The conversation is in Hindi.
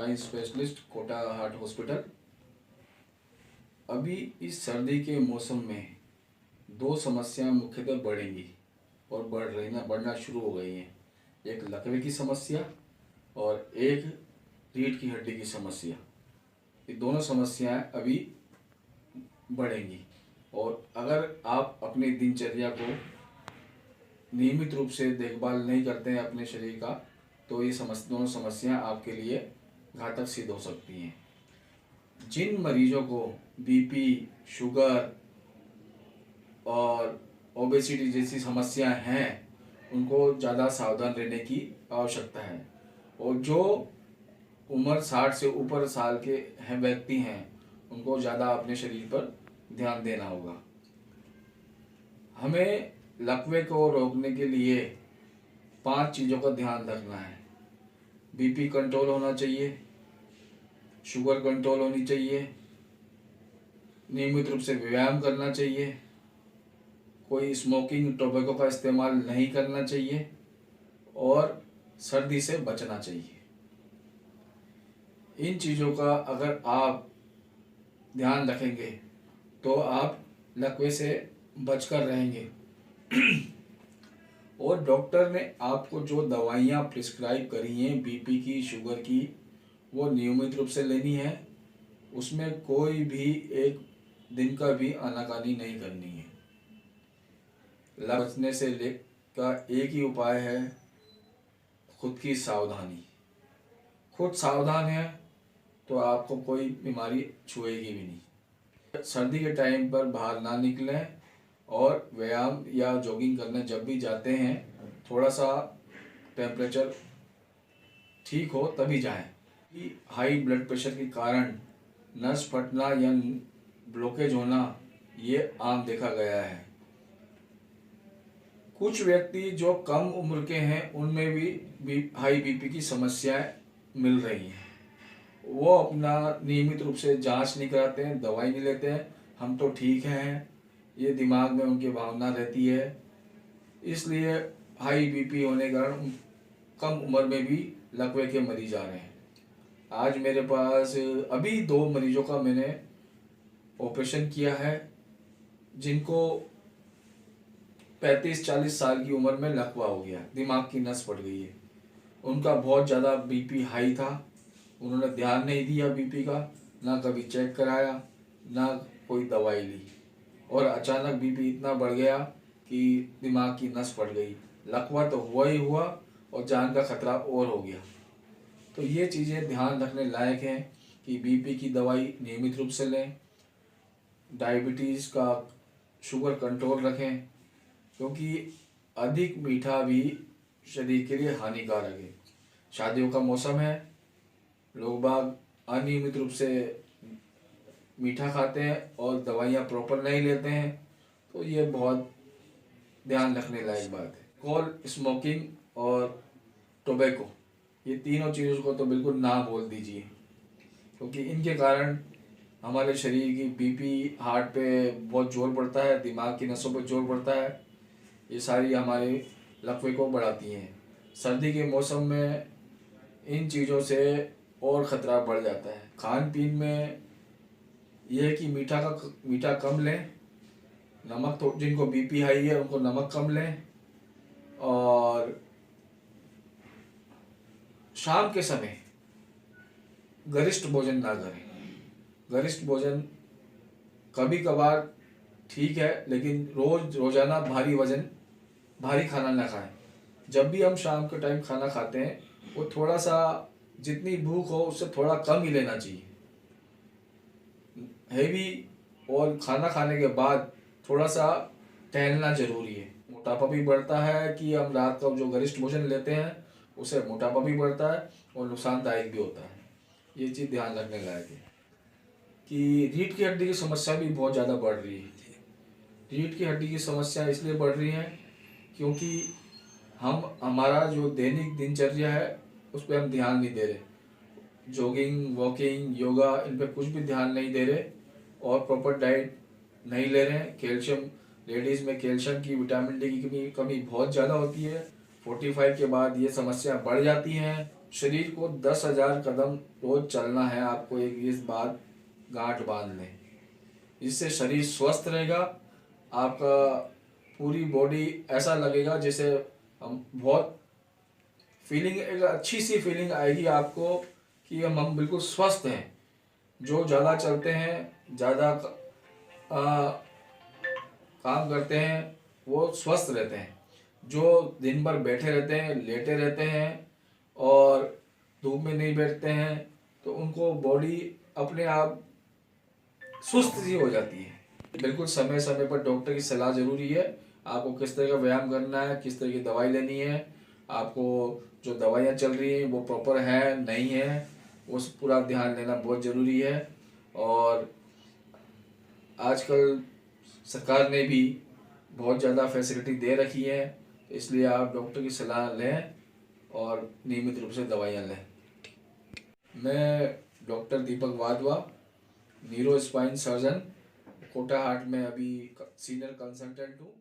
आई स्पेशलिस्ट, कोटा हार्ट हॉस्पिटल। अभी इस सर्दी के मौसम में दो समस्याएं मुख्यतः बढ़ेंगी और बढ़ना शुरू हो गई हैं। एक लकवे की समस्या और एक रीढ़ की हड्डी की समस्या। ये दोनों समस्याएं अभी बढ़ेंगी और अगर आप अपनी दिनचर्या को नियमित रूप से देखभाल नहीं करते हैं अपने शरीर का, तो ये दोनों समस्याएं आपके लिए घातक सिद्ध हो सकती हैं। जिन मरीजों को बीपी, शुगर और ओबेसिटी जैसी समस्याएं हैं, उनको ज़्यादा सावधान रहने की आवश्यकता है। और जो उम्र 60 से ऊपर साल के व्यक्ति हैं, उनको ज़्यादा अपने शरीर पर ध्यान देना होगा। हमें लकवे को रोकने के लिए 5 चीज़ों का ध्यान रखना है। बीपी कंट्रोल होना चाहिए, शुगर कंट्रोल होनी चाहिए, नियमित रूप से व्यायाम करना चाहिए, कोई स्मोकिंग टोबैको का इस्तेमाल नहीं करना चाहिए और सर्दी से बचना चाहिए। इन चीज़ों का अगर आप ध्यान रखेंगे तो आप लकवे से बचकर रहेंगे। और डॉक्टर ने आपको जो दवाइयाँ प्रिस्क्राइब करी हैं बीपी की, शुगर की, वो नियमित रूप से लेनी है। उसमें कोई भी एक दिन का भी आनाकानी नहीं करनी है। बचने से का एक ही उपाय है, खुद की सावधानी। खुद सावधान है तो आपको कोई बीमारी छुएगी भी नहीं। सर्दी के टाइम पर बाहर ना निकलें और व्यायाम या जॉगिंग करने जब भी जाते हैं, थोड़ा सा टेम्परेचर ठीक हो तभी जाएं। हाई ब्लड प्रेशर के कारण नस फटना या ब्लॉकेज होना ये आम देखा गया है। कुछ व्यक्ति जो कम उम्र के हैं, उनमें भी हाई बीपी की समस्याएं मिल रही हैं। वो अपना नियमित रूप से जांच नहीं कराते हैं, दवाई नहीं लेते हैं, हम तो ठीक हैं, ये दिमाग में उनकी भावना रहती है। इसलिए हाई बीपी होने के कारण कम उम्र में भी लकवे के मरीज आ रहे हैं। आज मेरे पास अभी 2 मरीजों का मैंने ऑपरेशन किया है, जिनको 35-40 साल की उम्र में लकवा हो गया, दिमाग की नस फट गई है। उनका बहुत ज़्यादा बीपी हाई था, उन्होंने ध्यान नहीं दिया बीपी का, ना कभी चेक कराया, ना कोई दवाई ली, और अचानक बीपी इतना बढ़ गया कि दिमाग की नस फट गई। लकवा तो हुआ ही हुआ और जान का खतरा और हो गया। तो ये चीज़ें ध्यान रखने लायक हैं कि बीपी की दवाई नियमित रूप से लें, डायबिटीज़ का शुगर कंट्रोल रखें, क्योंकि अधिक मीठा भी शरीर के लिए हानिकारक है। शादियों का मौसम है, लोग बाग अनियमित रूप से मीठा खाते हैं और दवाइयाँ प्रॉपर नहीं लेते हैं, तो ये बहुत ध्यान रखने लायक बात है। अल्कोहल, स्मोकिंग और टोबैको, ये तीनों चीज़ों को तो बिल्कुल ना बोल दीजिए, क्योंकि इनके कारण हमारे शरीर की बीपी, हार्ट पे बहुत जोर पड़ता है, दिमाग की नसों पर जोर पड़ता है। ये सारी हमारे लकवे को बढ़ाती हैं। सर्दी के मौसम में इन चीज़ों से और ख़तरा बढ़ जाता है। खान पीन में यह है कि मीठा कम लें, नमक तो जिनको बीपी हाई है उनको नमक कम लें, और शाम के समय गरिष्ठ भोजन ना करें। गरिष्ठ भोजन कभी कभार ठीक है, लेकिन रोज़ाना भारी खाना ना खाएं। जब भी हम शाम के टाइम खाना खाते हैं, वो थोड़ा सा, जितनी भूख हो उससे थोड़ा कम ही लेना चाहिए। हैवी और खाना खाने के बाद थोड़ा सा टहलना जरूरी है। मोटापा भी बढ़ता है कि हम रात का जो गरिष्ठ भोजन लेते हैं उससे मोटापा भी बढ़ता है और नुकसानदायक भी होता है। ये चीज़ ध्यान रखने लायक है कि रीढ़ की हड्डी की समस्या भी बहुत ज़्यादा बढ़ रही है। रीढ़ की हड्डी की समस्या इसलिए बढ़ रही है क्योंकि हमारा जो दैनिक दिनचर्या है उस पर हम ध्यान नहीं दे रहे। जॉगिंग, वॉकिंग, योगा, इन पर कुछ भी ध्यान नहीं दे रहे और प्रॉपर डाइट नहीं ले रहे हैं। कैल्शियम, लेडीज़ में कैल्शियम की, विटामिन डी की कमी बहुत ज़्यादा होती है। 45 के बाद ये समस्या बढ़ जाती हैं। शरीर को 10,000 कदम रोज चलना है आपको। एक इस बात गांठ बांध लें, इससे शरीर स्वस्थ रहेगा। आपका पूरी बॉडी ऐसा लगेगा जैसे हम बहुत फीलिंग, एक अच्छी सी फीलिंग आएगी आपको कि हम बिल्कुल स्वस्थ हैं। जो ज़्यादा चलते हैं, ज़्यादा काम करते हैं, वो स्वस्थ रहते हैं। जो दिन भर बैठे रहते हैं, लेटे रहते हैं और धूप में नहीं बैठते हैं, तो उनको बॉडी अपने आप सुस्त सी हो जाती है। बिल्कुल समय समय पर डॉक्टर की सलाह ज़रूरी है। आपको किस तरह का व्यायाम करना है, किस तरह की दवाई लेनी है, आपको जो दवाइयाँ चल रही हैं वो प्रॉपर है नहीं है, उस पूरा ध्यान लेना बहुत ज़रूरी है। और आजकल सरकार ने भी बहुत ज़्यादा फैसिलिटी दे रखी है, इसलिए आप डॉक्टर की सलाह लें और नियमित रूप से दवाइयाँ लें। मैं doctor Deepak Wadhwa, neuro spine surgeon, Kota heart में अभी सीनियर कंसल्टेंट हूँ।